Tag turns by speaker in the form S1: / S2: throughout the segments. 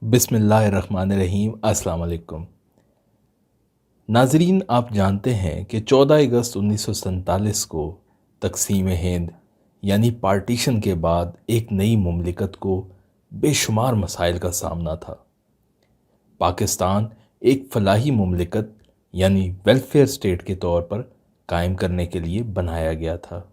S1: बिस्मिल्लाहिर्रहमानिर्रहीम। अस्सलाम वालेकुम नाजरीन, आप जानते हैं कि 14 अगस्त 1947 को तकसीम हिंद यानी पार्टीशन के बाद एक नई मुमलिकत को बेशुमार मसाइल का सामना था। पाकिस्तान एक फलाही मुमलिकत यानी वेलफेयर स्टेट के तौर पर कायम करने के लिए बनाया गया था।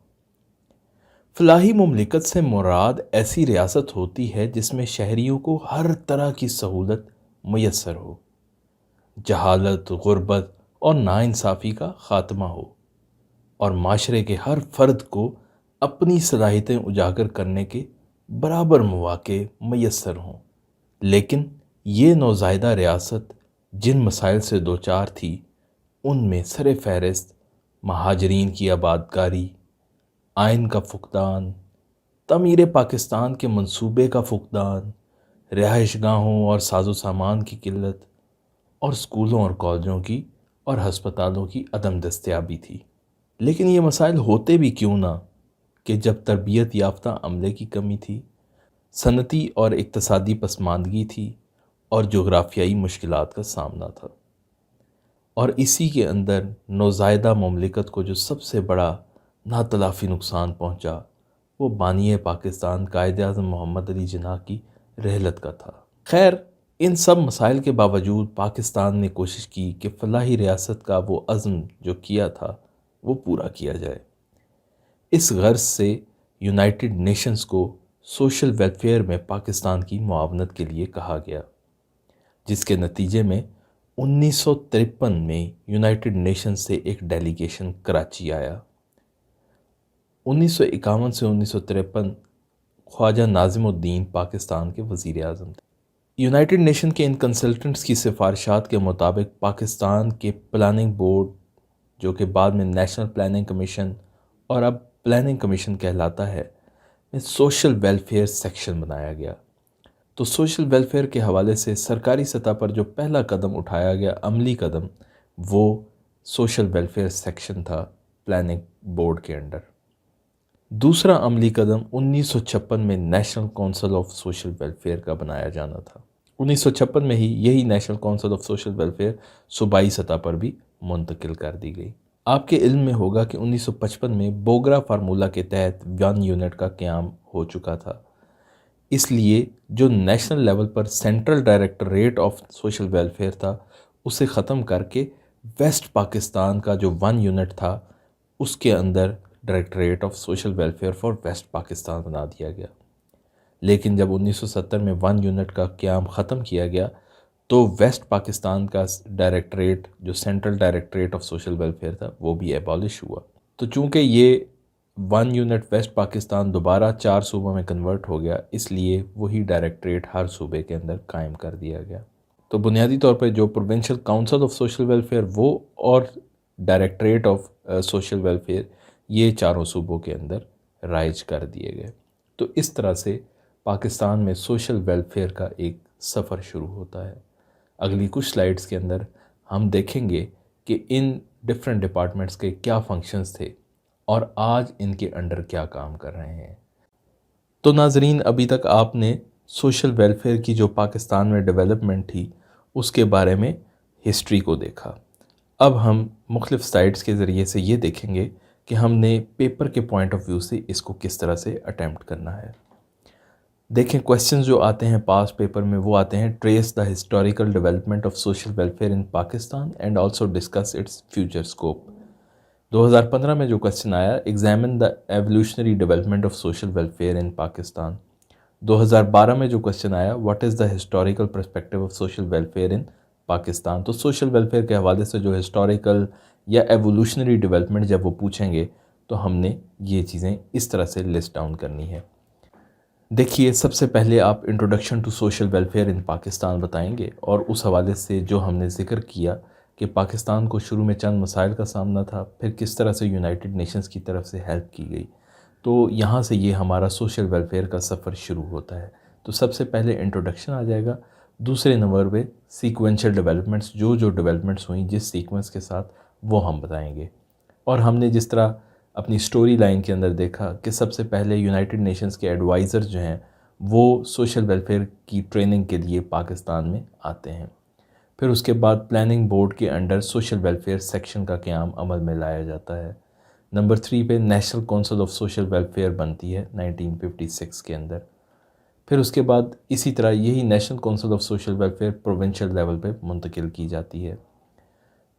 S1: फलाही मुमलिकत से मुराद ऐसी रियासत होती है जिसमें शहरियों को हर तरह की सहूलत मुयस्सर हो, जहालत, गुर्बत और नाइंसाफ़ी का ख़ात्मा हो और माशरे के हर फ़र्द को अपनी सलाहियतें उजागर करने के बराबर मौक़े मुयस्सर हों। लेकिन ये नौज़ायदा रियासत जिन मसाइल से दोचार थी, उनमें सर फ़हरिस्त महाजरीन की आबादकारी, आइन का फुक़दान, तमीर पाकिस्तान के मंसूबे का फुक़दान, रिहाइशगाहों और साजो सामान की किल्लत और स्कूलों और कॉलेजों की और हस्पतालों की अदम दस्तयाबी थी। लेकिन ये मसाइल होते भी क्यों ना कि जब तरबियत याफ्ता अमले की कमी थी, सनती और इक़्तिसादी पसमानदगी थी और जोग्राफियाई मुश्किलात का सामना था। और इसी के अंदर नौज़ायदा मुमलिकत को जो सबसे बड़ा नातलाफ़ी नुकसान पहुँचा, वो बानी पाकिस्तान कायद-ए-आज़म मोहम्मद अली जिन्ना की रहलत का था। खैर, इन सब मसाइल के बावजूद पाकिस्तान ने कोशिश की कि फ़लाही रियासत का वो अज़्म जो किया था वो पूरा किया जाए। इस गर्ज से यूनाइटेड नेशंस को सोशल वेलफेयर में पाकिस्तान की मुआवनत के लिए कहा गया, जिसके नतीजे में 1953 में यूनाइटेड नेशंस से एक डेलीगेशन कराची आया। 1951 से 1953 ख्वाजा नाज़िमुद्दीन पाकिस्तान के वज़ीर आज़म थे। यूनाइटेड नेशन के इन कंसल्टेंट्स की सिफारिशात के मुताबिक पाकिस्तान के प्लानिंग बोर्ड, जो कि बाद में नेशनल प्लानिंग कमीशन और अब प्लानिंग कमीशन कहलाता है, में सोशल वेलफेयर सेक्शन बनाया गया। तो सोशल वेलफेयर के हवाले से सरकारी सतह पर जो पहला कदम उठाया गया, अमली कदम, वो सोशल वेलफेयर सेक्शन था प्लानिंग बोर्ड के अंडर। दूसरा अमली कदम 1956 में national Council of social welfare का बनाया जाना था। 1956 में ही यही national Council of social welfare सूबाई सतह पर भी मुंतकिल कर दी गई। आपके इल्म में होगा कि 1955 में बोगरा फार्मूला के तहत 1 यूनिट का क़याम हो चुका था। इसलिए जो नेशनल लेवल पर central directorate of social welfare था, उसे ख़त्म करके वेस्ट पाकिस्तान का जो 1 यूनिट था, उसके अंदर directorate of social welfare for West Pakistan बना दिया गया। लेकिन जब 1970 में 1 यूनिट का क़याम ख़त्म किया गया, तो वेस्ट पाकिस्तान का डायरेक्टरेट, जो central directorate of social welfare था, वो भी एबॉलिश हुआ। तो चूँकि ये 1 यूनिट वेस्ट पाकिस्तान दोबारा 4 सूबों में कन्वर्ट हो गया, इसलिए वही डायरेक्टरेट हर सूबे के अंदर कायम कर दिया गया। तो बुनियादी तौर पर जो provincial council of social welfare वो और डायरेक्टरेट ऑफ सोशल वेलफेयर, ये चारों सूबों के अंदर राइज कर दिए गए। तो इस तरह से पाकिस्तान में सोशल वेलफेयर का एक सफ़र शुरू होता है। अगली कुछ स्लाइड्स के अंदर हम देखेंगे कि इन डिफरेंट डिपार्टमेंट्स के क्या फंक्शंस थे और आज इनके अंडर क्या काम कर रहे हैं। तो नाजरीन, अभी तक आपने सोशल वेलफेयर की जो पाकिस्तान में डेवलपमेंट थी, उसके बारे में हिस्ट्री को देखा। अब हम मुख्तलिफ़ स्लाइड्स के ज़रिए से ये देखेंगे कि हमने पेपर के पॉइंट ऑफ व्यू से इसको किस तरह से अटैम्प्ट करना है। देखें, क्वेश्चंस जो आते हैं पास पेपर में वो आते हैं, trace the historical development of social welfare in Pakistan and also discuss its future scope. 2015 में जो क्वेश्चन आया, examine the evolutionary development of social welfare in Pakistan. 2012 में जो क्वेश्चन आया, what is the historical perspective of social welfare in Pakistan. तो social welfare के हवाले से जो हिस्टोरिकल या एवोल्यूशनरी डेवलपमेंट जब वो पूछेंगे, तो हमने ये चीज़ें इस तरह से लिस्ट डाउन करनी है। देखिए, सबसे पहले आप introduction to social welfare in Pakistan बताएंगे और उस हवाले से जो हमने ज़िक्र किया कि पाकिस्तान को शुरू में चंद मसाइल का सामना था, फिर किस तरह से यूनाइटेड नेशंस की तरफ से हेल्प की गई, तो यहाँ से ये हमारा सोशल वेलफेयर का सफ़र शुरू होता है। तो सबसे पहले इंट्रोडक्शन आ जाएगा। दूसरे नंबर पे सीक्वेंशियल डेवलपमेंट्स, जो जो डेवलपमेंट्स हुई जिस सीक्वेंस के साथ, वो हम बताएंगे। और हमने जिस तरह अपनी स्टोरी लाइन के अंदर देखा कि सबसे पहले यूनाइटेड नेशंस के एडवाइज़र जो हैं वो सोशल वेलफेयर की ट्रेनिंग के लिए पाकिस्तान में आते हैं। फिर उसके बाद प्लानिंग बोर्ड के अंडर सोशल वेलफेयर सेक्शन का क़याम अमल में लाया जाता है। नंबर 3 पे national Council of social welfare बनती है 1956 के अंदर। फिर उसके बाद इसी तरह यही national Council of social welfare provincial level पे मुंतकिल की जाती है।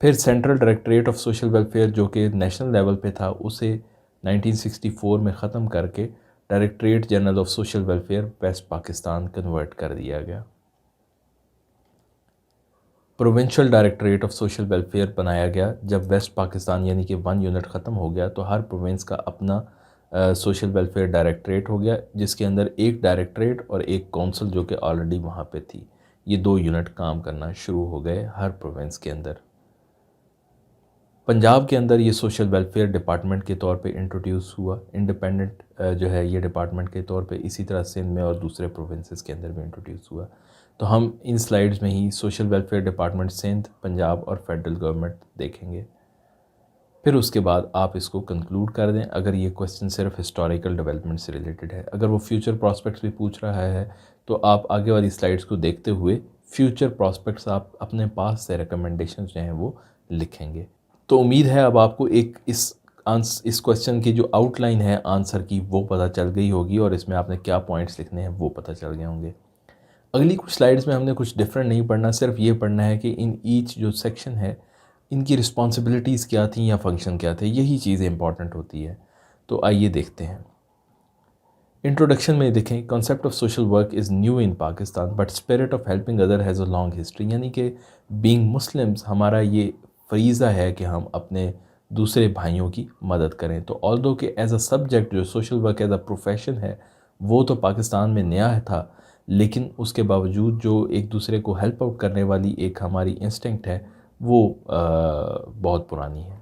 S1: फिर central directorate of social welfare जो कि नेशनल लेवल पे था उसे 1964 में ख़त्म करके directorate general of social welfare West Pakistan convert कर दिया गया। Provincial directorate of social welfare बनाया गया जब वेस्ट पाकिस्तान यानी कि 1 यूनिट ख़त्म हो गया, तो हर प्रोविंस का अपना सोशल वेलफेयर डायरेक्टरेट हो गया, जिसके अंदर एक डायरेक्टरेट और एक काउंसिल जो कि ऑलरेडी वहाँ पे थी। ये 2 यूनिट काम करना शुरू हो गए हर प्रोविंस के अंदर। पंजाब के अंदर ये सोशल वेलफेयर डिपार्टमेंट के तौर पे इंट्रोड्यूस हुआ, इंडिपेंडेंट जो है ये डिपार्टमेंट के तौर पे। इसी तरह सिंध में और दूसरे प्रोविंसेस के अंदर भी इंट्रोड्यूस हुआ। तो हम इन स्लाइड्स में ही social welfare department Sindh, Punjab और फेडरल गवर्नमेंट देखेंगे। फिर उसके बाद आप इसको कंक्लूड कर दें अगर ये क्वेश्चन सिर्फ हिस्टोरिकल डेवलपमेंट से रिलेटेड है। अगर वो फ्यूचर प्रॉस्पेक्ट्स भी पूछ रहा है तो आप आगे वाली स्लाइड्स को देखते हुए फ्यूचर प्रॉस्पेक्ट्स आप अपने पास से रिकमेंडेशन जो हैं वो लिखेंगे। तो उम्मीद है अब आपको एक इस क्वेश्चन की जो आउटलाइन है आंसर की वो पता चल गई होगी और इसमें आपने क्या पॉइंट्स लिखने हैं वो पता चल गए होंगे। अगली कुछ स्लाइड्स में हमने कुछ डिफरेंट नहीं पढ़ना, सिर्फ ये पढ़ना है कि इन ईच जो सेक्शन है इनकी रिस्पॉन्सिबिलिटीज़ क्या थी या फंक्शन क्या थे, यही चीज़ें इंपॉर्टेंट होती है। तो आइए देखते हैं। इंट्रोडक्शन में देखें, concept of social work is new in Pakistan but spirit of helping other has a long history. यानी कि बीइंग मुस्लिम्स हमारा ये फरीज़ा है कि हम अपने दूसरे भाइयों की मदद करें। तो ऑल्दो कि एज अ सब्जेक्ट जो social work as a profession है वो तो पाकिस्तान में नया था, लेकिन उसके बावजूद जो एक दूसरे को हेल्प आउट करने वाली एक हमारी इंस्टिंक्ट है वो बहुत पुरानी है।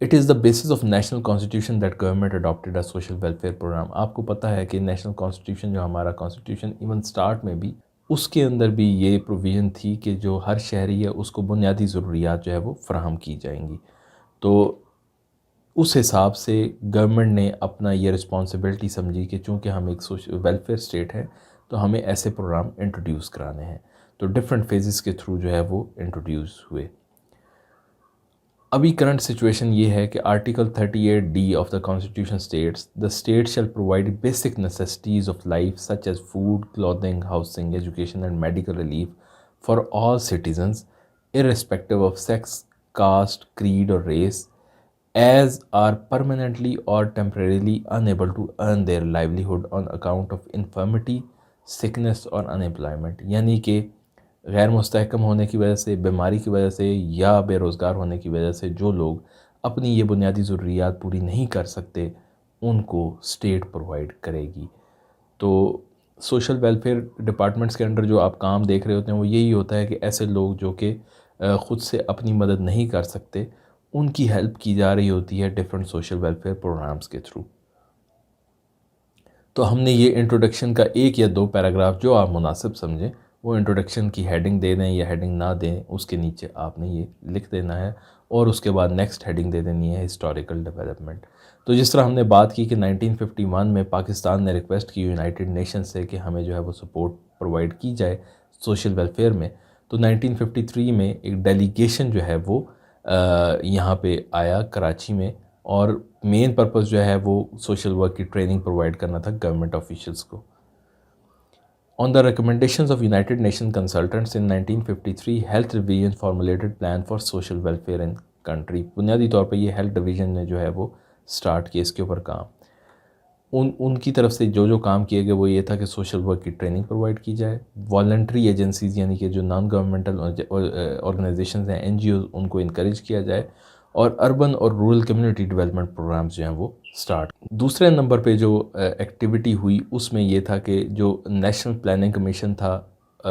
S1: It is the basis of national constitution that government adopted a social welfare program. आपको पता है कि नेशनल कॉन्स्टिट्यूशन जो हमारा कॉन्स्टिट्यूशन इवन स्टार्ट में भी उसके अंदर भी ये प्रोविज़न थी कि जो हर शहरी है उसको बुनियादी ज़रूरियात जो है वो फ़राहम की जाएंगी। तो उस हिसाब से गवर्नमेंट ने अपना ये रिस्पॉन्सिबिलिटी समझी कि चूँकि हम एक सोशल वेलफेयर स्टेट है तो हमें ऐसे प्रोग्राम इंट्रोड्यूस कराने हैं। तो डिफरेंट फेजेस के थ्रू जो है वो इंट्रोड्यूस हुए। अभी करंट सिचुएशन ये है कि article 38D of the constitution states the state shall provide basic necessities of life such as food, clothing, housing, education and medical relief for all citizens irrespective of sex, caste, creed or race as are permanently or temporarily unable to earn their livelihood on account of infirmity, sickness और unemployment। यानी कि गैर मुस्तहकम होने की वजह से, बीमारी की वजह से या बेरोज़गार होने की वजह से जो लोग अपनी ये बुनियादी ज़रूरियात पूरी नहीं कर सकते उनको स्टेट प्रोवाइड करेगी। तो सोशल वेलफेयर डिपार्टमेंट्स के अंडर जो आप काम देख रहे होते हैं वो यही होता है कि ऐसे लोग जो कि ख़ुद से अपनी मदद नहीं कर सकते उनकी हेल्प की जा रही होती है डिफरेंट सोशल वेलफेयर प्रोग्राम्स के थ्रू। तो हमने ये इंट्रोडक्शन का 1 या 2 पैराग्राफ जो आप मुनासिब समझें वो इंट्रोडक्शन की हेडिंग दे दें या हेडिंग ना दें, उसके नीचे आपने ये लिख देना है और उसके बाद नेक्स्ट हेडिंग दे देनी है हिस्टोरिकल डेवलपमेंट। तो जिस तरह हमने बात की कि 1951 में पाकिस्तान ने रिक्वेस्ट की यूनाइटेड नेशन से कि हमें जो है वो सपोर्ट प्रोवाइड की जाए सोशल वेलफेयर में, तो 1953 में एक डेलीगेशन जो है वो यहाँ पे आया कराची में और मेन पर्पस जो है वो सोशल वर्क की ट्रेनिंग प्रोवाइड करना था गवर्नमेंट ऑफिशियल्स को। On the recommendations of United nation consultants in 1953 health division formulated plan for social welfare in country. बुनियादी तौर पर ये हेल्थ डिवीजन ने जो है वो स्टार्ट किया इसके ऊपर काम। उनकी तरफ से जो काम किए गए वो ये था कि सोशल वर्क की ट्रेनिंग प्रोवाइड की जाए, वॉलंटरी एजेंसीज़ यानी कि जो नॉन गवर्नमेंटल ऑर्गेनाइजेशंस हैं NGOs उनको इनक्रेज किया जाए और अर्बन और रूरल कम्युनिटी डेवलपमेंट प्रोग्राम्स जो हैं वो स्टार्ट। दूसरे नंबर पे जो एक्टिविटी हुई उसमें ये था कि जो नेशनल प्लानिंग कमीशन था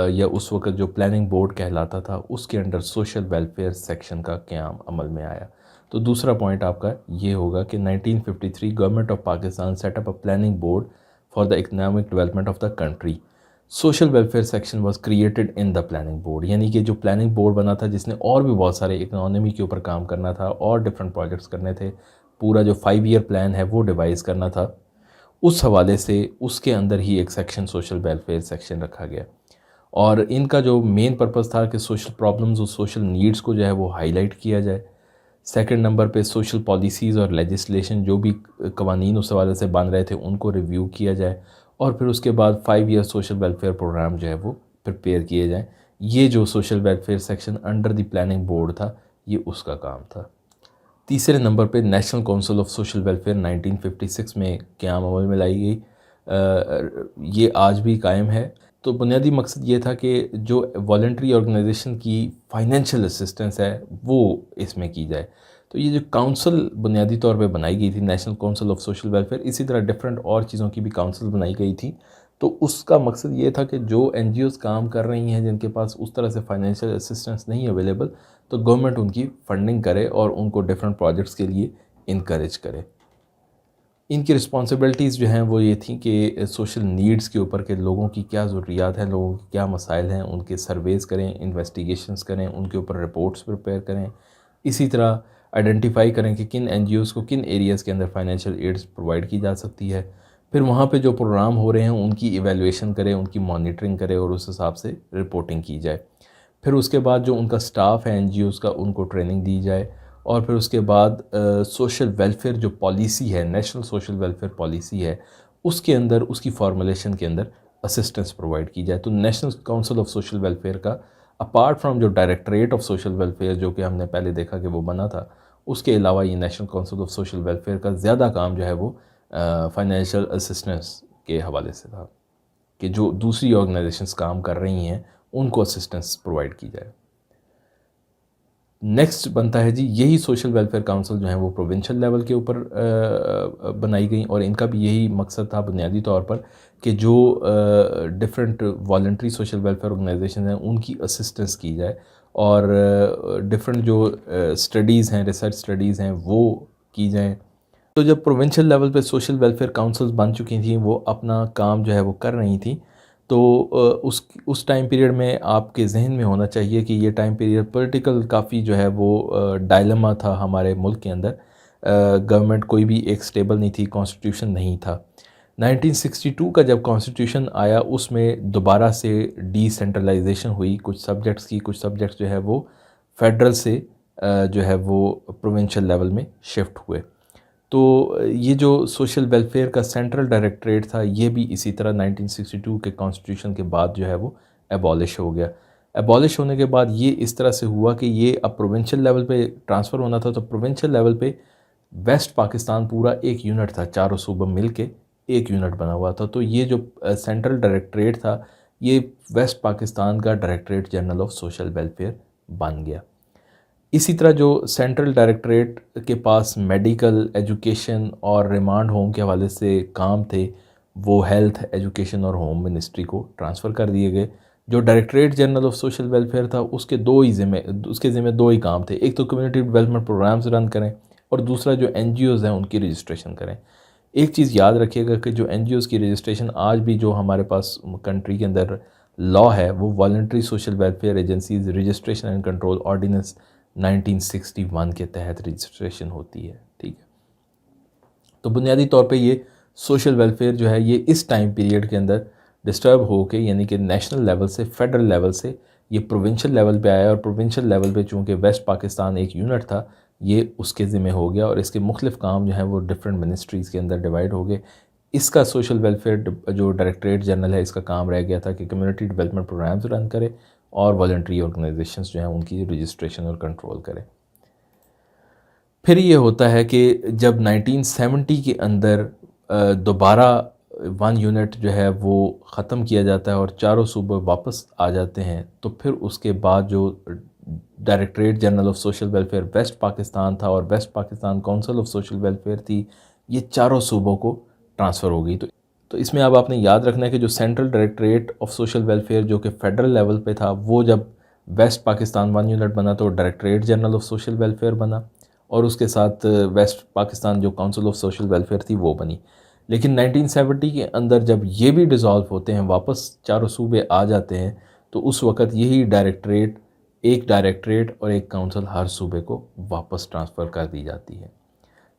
S1: या उस वक्त जो प्लानिंग बोर्ड कहलाता था उसके अंडर सोशल वेलफेयर सेक्शन का क़याम अमल में आया। तो दूसरा पॉइंट आपका ये होगा कि 1953 government of Pakistan set up a planning board for the economic development of the country. Social welfare section was created in the planning board, यानी कि जो प्लानिंग बोर्ड बना था जिसने और भी बहुत सारे इकोनॉमी के ऊपर काम करना था और डिफरेंट प्रोजेक्ट्स करने थे, पूरा जो 5 ईयर प्लान है वो डिवाइस करना था, उस हवाले से उसके अंदर ही एक सेक्शन सोशल वेलफेयर सेक्शन रखा गया। और इनका जो मेन पर्पस था कि सोशल प्रॉब्लम्स और सोशल नीड्स को जो है वो हाईलाइट किया जाए। सेकंड नंबर पे सोशल पॉलिसीज़ और लेजिस्लेशन जो भी कवानीन उस हवाले से बन रहे थे उनको रिव्यू किया जाए, और फिर उसके बाद 5 ईयर सोशल वेलफेयर प्रोग्राम जो है वो प्रिपेयर किए जाएँ। ये जो social welfare section under the planning board था, ये उसका काम था। तीसरे नंबर पे national Council of social welfare 1956 में क़याम अमल में लाई गई। ये आज भी कायम है। तो बुनियादी मकसद ये था कि जो वॉलंटरी ऑर्गेनाइजेशन की फाइनेंशियल असिस्टेंस है वो इसमें की जाए। तो ये जो काउंसिल बुनियादी तौर पे बनाई गई थी, national Council of social welfare, इसी तरह डिफरेंट और चीज़ों की भी काउंसिल बनाई गई थी। तो उसका मकसद ये था कि जो एनजीओज़ काम कर रही हैं जिनके पास उस तरह से फाइनेंशियल असिस्टेंस नहीं अवेलेबल, तो गवर्नमेंट उनकी फंडिंग करे और उनको डिफरेंट प्रोजेक्ट्स के लिए इनकरेज करे। इनकी रिस्पॉन्सिबिलिटीज़ जो हैं वो ये थी कि सोशल नीड्स के ऊपर के लोगों की क्या ज़रूरियात हैं, लोगों के क्या मसाइल हैं, उनके सर्वेज़ करें, इन्वेस्टिगेशंस करें, उनके ऊपर रिपोर्ट्स प्रिपेयर करें। इसी तरह आइडेंटिफाई करें कि किन एनजीओज़ को किन एरियाज़ के अंदर फाइनेंशियल एड्स प्रोवाइड की जा सकती है। फिर वहाँ पे जो प्रोग्राम हो रहे हैं उनकी इवैल्यूएशन करें, उनकी मॉनिटरिंग करें और उस हिसाब से रिपोर्टिंग की जाए। फिर उसके बाद जो उनका स्टाफ है एनजीओज़ का, उनको ट्रेनिंग दी जाए। और फिर उसके बाद सोशल वेलफेयर जो पॉलिसी है, नेशनल सोशल वेलफेयर पॉलिसी है, उसके अंदर उसकी फॉर्मुलेशन के अंदर असिस्टेंस प्रोवाइड की जाए। तो national Council of social welfare का अपार्ट फ्रॉम जो डायरेक्टरेट ऑफ सोशल वेलफेयर जो कि हमने पहले देखा कि वो बना था, उसके अलावा ये national Council of social welfare का ज़्यादा काम जो है वो फाइनेंशियल असिस्टेंस के हवाले से था कि जो दूसरी ऑर्गेनाइजेशंस काम कर रही हैं उनको असिस्टेंस प्रोवाइड की जाए। नेक्स्ट बनता है जी, यही सोशल वेलफेयर काउंसिल जो है वो प्रोविंशियल लेवल के ऊपर बनाई गई, और इनका भी यही मकसद था बुनियादी तौर पर कि जो different voluntary social welfare organization हैं उनकी असिस्टेंस की जाए, और डिफरेंट जो स्टडीज़ हैं, रिसर्च स्टडीज़ हैं वो की जाएँ। तो जब प्रोविंशियल लेवल पे सोशल वेलफेयर काउंसिल्स बन चुकी थी, वो अपना काम जो है वो कर रही थी, तो उस टाइम पीरियड में आपके जहन में होना चाहिए कि ये टाइम पीरियड पॉलिटिकल काफ़ी जो है वो डायलेमा था हमारे मुल्क के अंदर। गवर्नमेंट कोई भी एक स्टेबल नहीं थी, कॉन्स्टिट्यूशन नहीं था। 1962 का जब कॉन्स्टिट्यूशन आया उसमें दोबारा से डिसेंट्रलाइजेशन हुई कुछ सब्जेक्ट्स की, कुछ सब्जेक्ट्स जो है वो फेडरल से जो है वो प्रोविंशियल लेवल में शिफ्ट हुए। तो ये जो सोशल वेलफेयर का सेंट्रल डायरेक्टरेट था, ये भी इसी तरह 1962 के कॉन्स्टिट्यूशन के बाद जो है वो एबॉलिश हो गया। एबॉलिश होने के बाद ये इस तरह से हुआ कि ये अब प्रोविंशियल लेवल पे ट्रांसफ़र होना था, तो प्रोविंशियल लेवल पे वेस्ट पाकिस्तान पूरा एक यूनिट था, चारों सूबे मिल के एक यूनिट बना हुआ था। तो ये जो सेंट्रल डायरेक्टरेट था, ये वेस्ट पाकिस्तान का directorate general of social welfare बन गया। इसी तरह जो सेंट्रल डायरेक्टरेट के पास मेडिकल, एजुकेशन और रिमांड होम के हवाले से काम थे, वो हेल्थ, एजुकेशन और होम मिनिस्ट्री को ट्रांसफ़र कर दिए गए। जो directorate general of social welfare था उसके उसके ज़िम्मे दो ही काम थे। एक तो कम्युनिटी डेवलपमेंट प्रोग्राम्स रन करें, और दूसरा जो एनजीओज़ हैं उनकी रजिस्ट्रेशन करें। एक चीज़ याद रखिएगा कि जो एनजीओज़ की रजिस्ट्रेशन आज भी जो हमारे पास कंट्री के अंदर लॉ है, वो voluntary social welfare agencies registration and control ordinance 1961 के तहत रजिस्ट्रेशन होती है। ठीक है, तो बुनियादी तौर पे ये सोशल वेलफेयर जो है ये इस टाइम पीरियड के अंदर डिस्टर्ब हो के, यानी कि नेशनल लेवल से फेडरल लेवल से ये प्रोविंशियल लेवल पे आया, और प्रोविंशियल लेवल पे चूँकि वेस्ट पाकिस्तान एक यूनिट था, ये उसके ज़िम्मे हो गया, और इसके मुख्तलिफ़ काम जो हैं वो डिफरेंट मिनिस्ट्रीज़ के अंदर डिवाइड हो गए। इसका सोशल वेलफेयर जो डायरेक्टरेट जनरल है, इसका काम रह गया था कि कम्युनिटी डेवलपमेंट प्रोग्राम्स रन करे और वॉलंटरी ऑर्गेनाइजेशंस जो हैं उनकी रजिस्ट्रेशन और कंट्रोल करें। फिर ये होता है कि जब 1970 के अंदर दोबारा 1 यूनिट जो है वो ख़त्म किया जाता है और चारों सूबे वापस आ जाते हैं, तो फिर उसके बाद जो directorate general of social welfare West Pakistan था और West Pakistan council of social welfare थी, ये चारों सूबों को ट्रांसफ़र हो गई। तो इसमें अब आपने याद रखना है कि जो central directorate of social welfare जो कि फेडरल लेवल पे था, वो जब वेस्ट पाकिस्तान 1 यूनिट बना तो directorate general of social welfare बना, और उसके साथ वेस्ट पाकिस्तान जो काउंसिल ऑफ सोशल वेलफेयर थी वो बनी। लेकिन 1970 के अंदर जब ये भी डिज़ोल्व होते हैं, वापस चारों सूबे आ जाते हैं, तो उस वक़्त यही एक डायरेक्टरेट और एक काउंसिल हर सूबे को वापस ट्रांसफ़र कर दी जाती है।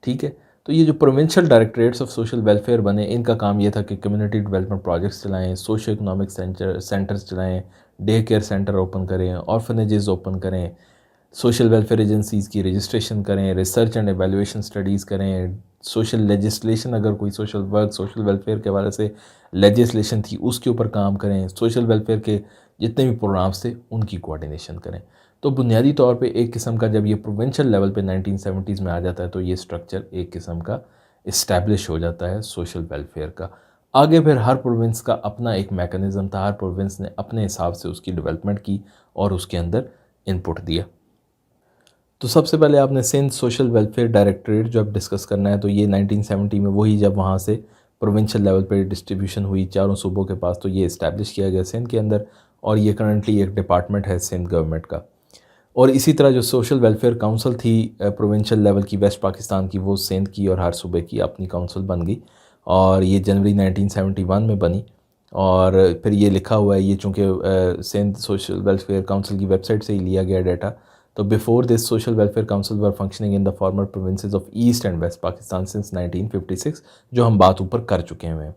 S1: ठीक है, तो ये जो provincial directorates of social welfare बने, इनका काम ये था कि कम्युनिटी डेवलपमेंट प्रोजेक्ट्स चलाएं, सोशो इकोनॉमिक सेंटर्स चलाएं, डे केयर सेंटर ओपन करें, ऑर्फनेजेस ओपन करें, सोशल वेलफेयर एजेंसीज़ की रजिस्ट्रेशन करें, रिसर्च एंड एवेल्यूएशन स्टडीज़ करें, सोशल लेजिस्लेशन, अगर कोई सोशल वर्क सोशल वेलफेयर के हवाले से लेजिस्लेशन थी उसके ऊपर काम करें, सोशल वेलफेयर के जितने भी प्रोग्राम्स थे उनकी कोऑर्डिनेशन करें। तो बुनियादी तौर पे एक किस्म का जब ये प्रोविंशियल लेवल पे 1970s में आ जाता है तो ये स्ट्रक्चर एक किस्म का इस्टेब्लिश हो जाता है सोशल वेलफेयर का। आगे फिर हर प्रोविंस का अपना एक मैकेनिज़्म था, हर प्रोविंस ने अपने हिसाब से उसकी डेवलपमेंट की और उसके अंदर इनपुट दिया। तो सबसे पहले आपने सिंध सोशल वेलफेयर डायरेक्टरेट जो अब डिस्कस करना है, तो ये 1970 में वही जब वहाँ से प्रोविंशियल लेवल पे डिस्ट्रीब्यूशन हुई चारों सूबों के पास, तो ये इस्टेब्लिश किया गया सिंध के अंदर और ये करंटली एक डिपार्टमेंट है सिंध गवर्नमेंट का। और इसी तरह जो सोशल वेलफेयर काउंसिल थी प्रोविंशियल लेवल की वेस्ट पाकिस्तान की, वो सिंध की और हर सूबे की अपनी काउंसिल बन गई और ये जनवरी 1971 में बनी। और फिर ये लिखा हुआ है, ये चूँकि सिंध सोशल वेलफेयर काउंसिल की वेबसाइट से ही लिया गया डाटा। तो before this social welfare council were functioning in the former provinces of East and West Pakistan since 1956, जो हम बात ऊपर कर चुके हैं।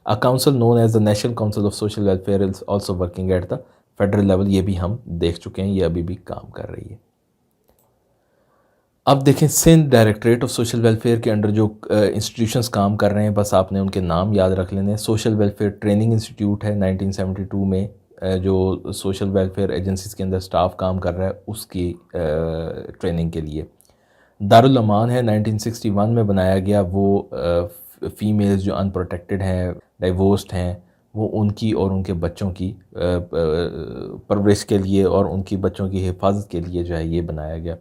S1: A council known as the National Council of social Welfare is also working at the federal level, ये भी हम देख चुके हैं, ये अभी भी काम कर रही है। अब देखें Sindh directorate of social welfare के अंडर जो इंस्टीट्यूशंस काम कर रहे हैं, बस आपने उनके नाम याद रख लेने हैं। सोशल वेलफेयर ट्रेनिंग इंस्टीट्यूट है 1972 में, जो सोशल वेलफेयर एजेंसीज के अंदर स्टाफ काम कर रहा है उसकी ट्रेनिंग के लिए। दारुल अमान है 1961 में बनाया गया, वो फीमेल्स जो अनप्रोटेक्टेड हैं, डाइवोर्स्ड हैं, वो उनकी और उनके बच्चों की परवरिश के लिए और उनकी बच्चों की हिफाजत के लिए जो है ये बनाया गया।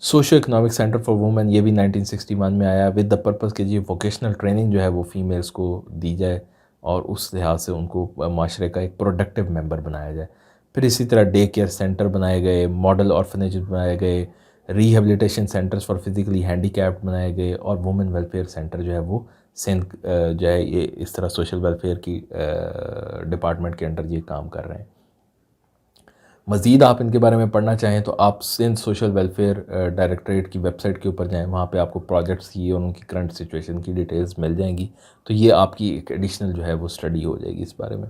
S1: Socio economic centre for women, ये भी 1961 में आया विद द पर्पज़ कि ये वोकेशनल ट्रेनिंग जो है वो फीमेल्स को दी जाए और उस लिहाज से उनको माशरे का एक प्रोडक्टिव मेंबर बनाया जाए। फिर इसी तरह डे केयर सेंटर बनाए गए, मॉडल ऑर्फनेज बनाए गए, rehabilitation centres for physically handicapped बनाए गए और वुमेन वेलफेयर सेंटर जो है वो सिंध जो है ये इस तरह सोशल वेलफेयर की डिपार्टमेंट के अंडर ये काम कर रहे हैं। मज़ीद आप इनके बारे में पढ़ना चाहें तो आप सिंध सोशल वेलफेयर डायरेक्टरेट की वेबसाइट के ऊपर जाएं, वहाँ पे आपको प्रोजेक्ट्स की और उनकी करंट सिचुएशन की डिटेल्स मिल जाएंगी। तो ये आपकी एक एडिशनल जो है वो स्टडी हो जाएगी इस बारे में।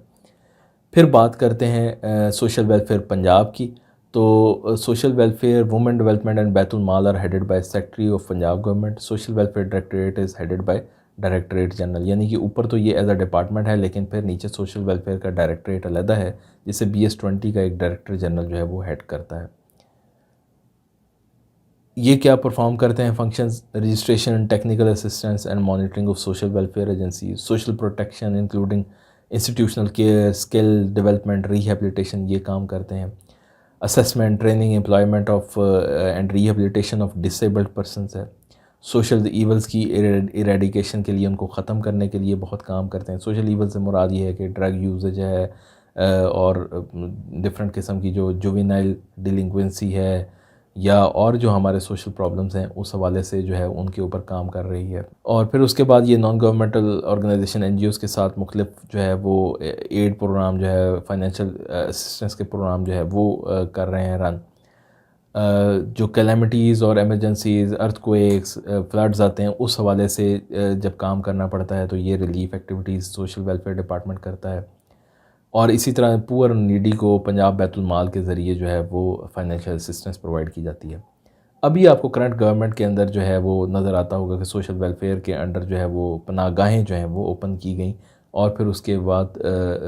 S1: फिर बात करते हैं सोशल वेलफेयर पंजाब की। तो social welfare women development and Baitul Mal are headed by secretary of Punjab government. Social welfare directorate is headed by directorate general, यानी कि ऊपर तो ये एज अ डिपार्टमेंट है लेकिन फिर नीचे सोशल वेलफेयर का डायरेक्टरेट अलहदा है जिसे BS20 का एक डायरेक्टर जनरल जो है वो हेड करता है। ये क्या परफॉर्म करते हैं functions? Registration, technical assistance and monitoring of social welfare agency, social protection including institutional care, skill development, rehabilitation, ये काम करते हैं। Assessment, training, employment of and rehabilitation of disabled persons है। सोशल ईवल्स की इरेडिकेशन के लिए, उनको ख़त्म करने के लिए बहुत काम करते हैं। सोशल ईवल से मुराद ये है कि ड्रग यूजेज है और डिफरेंट किस्म की जो जुवेनाइल डिलिंक्वेंसी है या और जो हमारे सोशल प्रॉब्लम्स हैं उस हवाले से जो है उनके ऊपर काम कर रही है। और फिर उसके बाद ये नॉन गवर्नमेंटल ऑर्गेनाइजेशन NGOs के साथ मुख्तलिफ जो है वो एड प्रोग्राम जो है, फाइनेंशियल असिस्टेंस के प्रोग्राम जो है वो कर रहे हैं रन। जो कैलेमिटीज़ और एमरजेंसीज़, अर्थक्वेक्स, फ्लड्स आते हैं उस हवाले से जब काम करना पड़ता है तो ये relief activities social welfare department करता है। और इसी तरह पुअर नीडी को पंजाब बैतुल माल के ज़रिए जो है वो फाइनेंशियल असिस्टेंस प्रोवाइड की जाती है। अभी आपको करंट गवर्नमेंट के अंदर जो है वो नज़र आता होगा कि सोशल वेलफेयर के अंडर जो है वो पनाहगाहें जो हैं वो ओपन की गई और फिर उसके बाद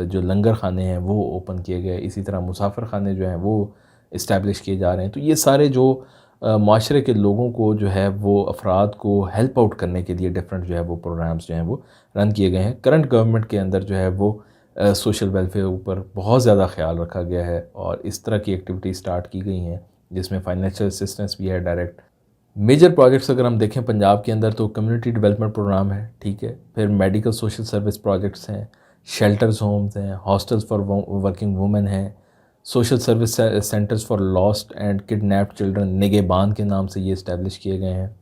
S1: जो लंगर खाने हैं वो ओपन किए गए। इसी तरह मुसाफिर खाने जो हैं वो इस्टेब्लिश किए जा रहे हैं। तो ये सारे जो माशरे के लोगों को जो है वो अफराद को हेल्प आउट करने के लिए डिफरेंट जो है वो प्रोग्राम्स जो हैं वो रन किए गए हैं। करंट गवर्नमेंट के अंदर जो है वो सोशल वेलफेयर ऊपर बहुत ज़्यादा ख्याल रखा गया है और इस तरह की एक्टिविटी स्टार्ट की गई हैं जिसमें फाइनेंशियल असिस्टेंस भी है डायरेक्ट। मेजर प्रोजेक्ट्स अगर हम देखें पंजाब के अंदर तो कम्युनिटी डेवलपमेंट प्रोग्राम है, ठीक है। फिर मेडिकल सोशल सर्विस प्रोजेक्ट्स हैं, शेल्टर्स होम्स हैं, हॉस्टल्स फॉर वर्किंग वुमेन हैं, social service centres for lost and kidnapped children Nigehban के नाम से ये इस्टेब्लिश किए गए हैं।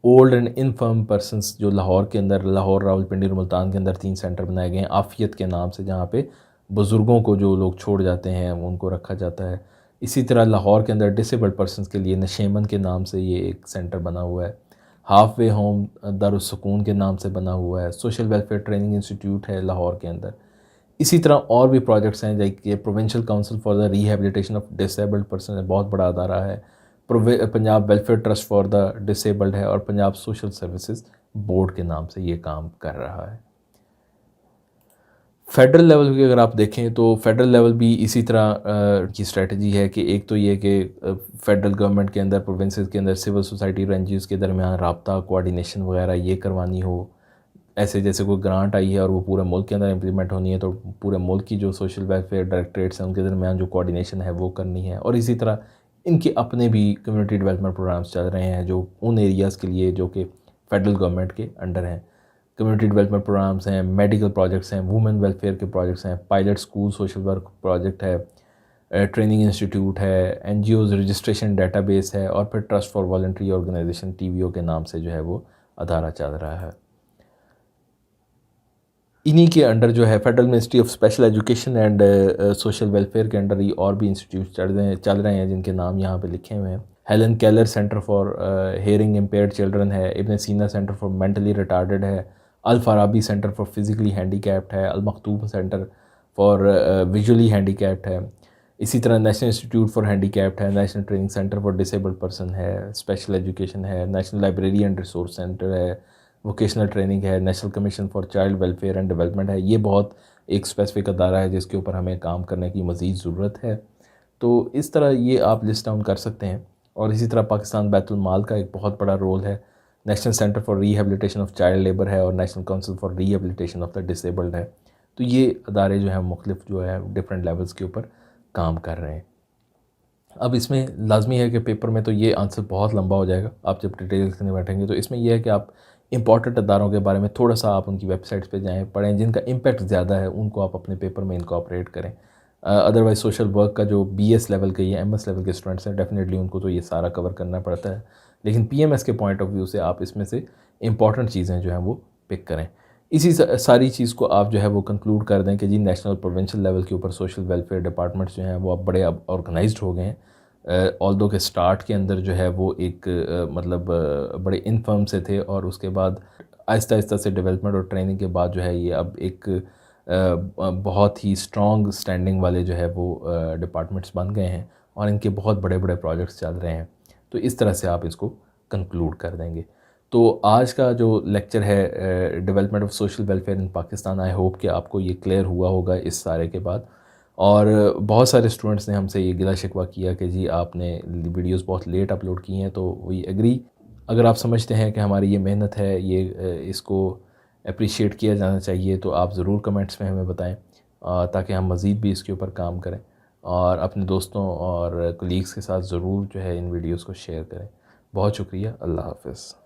S1: ओल्ड एंड इनफर्म पर्सनस जो लाहौर के अंदर, लाहौर, रावलपिंडी और मुल्तान के अंदर 3 सेंटर बनाए गए हैं आफियत के नाम से, जहाँ पे बुज़ुर्गों को जो लोग छोड़ जाते हैं उनको रखा जाता है। इसी तरह लाहौर के अंदर डिसेबल्ड पर्सनस के लिए नशेमन के नाम से ये एक सेंटर बना हुआ है। हाफ वे होम दारुस्सूकून के नाम से बना हुआ है, सोशल वेलफेयर ट्रेनिंग इंस्टीट्यूट है लाहौर के अंदर। इसी तरह और भी प्रोजेक्ट्स हैं, जैसे provincial council for the rehabilitation of disabled Person है, बहुत बड़ा अदारा है। Punjab welfare trust for the disabled है, और पंजाब सोशल सर्विसेज बोर्ड के नाम से ये काम कर रहा है। फेडरल लेवल की अगर आप देखें तो फेडरल लेवल भी इसी तरह की स्ट्रेटजी है कि एक तो ये कि फेडरल गवर्नमेंट के अंदर, प्रोविंसेस के अंदर सिविल सोसाइटी और एनजीओज़ के दरमियान राब्ता, कोऑर्डिनेशन वगैरह ये करवानी हो। ऐसे जैसे कोई ग्रांट आई है और वो पूरे मुल्क के अंदर इम्प्लीमेंट होनी है, तो पूरे मुल्क की जो सोशल वेलफेयर डायरेक्टरेट्स हैं उनके दरमियान जो कोऑर्डिनेशन है वो करनी है। और इसी तरह इनके अपने भी कम्युनिटी डेवलपमेंट प्रोग्राम्स चल रहे हैं जो उन एरियाज़ के लिए जो कि फेडरल गवर्नमेंट के अंडर हैं। कम्युनिटी डेवलपमेंट प्रोग्राम्स हैं, मेडिकल प्रोजेक्ट्स हैं, वुमेन वेलफेयर के प्रोजेक्ट्स हैं, pilot school social work project है, ट्रेनिंग इंस्टीट्यूट है, एनजीओज़ रजिस्ट्रेशन डेटाबेस है, और फिर ट्रस्ट फॉर वॉलंटरी ऑर्गेनाइजेशन टीवीओ के नाम से जो है वो अदारा चल रहा है। इन्हीं के अंडर जो है federal ministry of special education and social welfare के अंडर ही और भी इंस्टीट्यूट चल रहे हैं जिनके नाम यहाँ पे लिखे हुए हैं। Helen Keller centre for hearing impaired children है, Ibn Sina centre for mentally retarded है, Al Farabi centre for physically handicapped है, Al Maktoum centre for visually handicapped है। इसी तरह नेशनल इंस्टीट्यूट फॉर हैंडीकैप्ड है, National Training Centre for Disabled Person है, special education है, National Library and Resource Centre है, vocational training है, National Commission for Child Welfare and Development है। ये बहुत एक स्पेसिफिक अदारा है जिसके ऊपर हमें काम करने की मज़ीद ज़रूरत है। तो इस तरह ये आप लिस्ट डाउन कर सकते हैं। और इसी तरह पाकिस्तान बैतुल माल का एक बहुत बड़ा रोल है, national centre for rehabilitation of child labour है, और national council for rehabilitation of the disabled है। तो ये अदारे जो हैं मुख्तलिफ जो है डिफरेंट लेवल्स के ऊपर काम कर रहे हैं। अब इसमें लाजमी है कि पेपर में तो ये आंसर बहुत लंबा हो जाएगा, आप जब डिटेल करने बैठेंगे। तो इसमें यह है कि आप इंपॉर्टेंट अदारों के बारे में थोड़ा सा आप उनकी वेबसाइट्स पे जाएं, पढ़ें, जिनका इम्पैक्ट ज़्यादा है उनको आप अपने पेपर में इनकॉर्पोरेट करें। अदरवाइज़ सोशल वर्क का जो बीएस लेवल के या एमएस लेवल के स्टूडेंट्स हैं, डेफिनेटली उनको तो ये सारा कवर करना पड़ता है, लेकिन पीएमएस के पॉइंट ऑफ व्यू से आप इसमें से इंपॉर्टेंट चीज़ें जो हैं वो पिक करें। इसी सारी चीज़ को आप जो है वो कंक्लूड कर दें कि जी नेशनल प्रोविंशियल लेवल के ऊपर सोशल वेलफेयर डिपार्टमेंट्स जो हैं वो अब बड़े ऑर्गेनाइज्ड हो गए हैं। ऑल्दो के स्टार्ट के अंदर जो है वो एक मतलब बड़े इनफर्म से थे, और उसके बाद आहिस्ता आहिस्ता से डेवलपमेंट और ट्रेनिंग के बाद जो है ये अब एक बहुत ही स्ट्रॉन्ग स्टैंडिंग वाले जो है वो डिपार्टमेंट्स बन गए हैं, और इनके बहुत बड़े बड़े प्रोजेक्ट्स चल रहे हैं। तो इस तरह से आप इसको कंक्लूड कर देंगे। तो आज का जो लेक्चर है development of social welfare in Pakistan, I hope कि आपको ये क्लियर हुआ होगा इस सारे के बाद। और बहुत सारे स्टूडेंट्स ने हमसे ये गिला शिकवा किया कि जी आपने वीडियोस बहुत लेट अपलोड की हैं, तो वी एग्री। अगर आप समझते हैं कि हमारी ये मेहनत है, ये इसको अप्रिशिएट किया जाना चाहिए, तो आप ज़रूर कमेंट्स में हमें बताएं, ताकि हम मज़ीद भी इसके ऊपर काम करें, और अपने दोस्तों और कलीग्स के साथ ज़रूर जो है इन वीडियोज़ को शेयर करें। बहुत शुक्रिया। अल्लाह हाफ़िज़।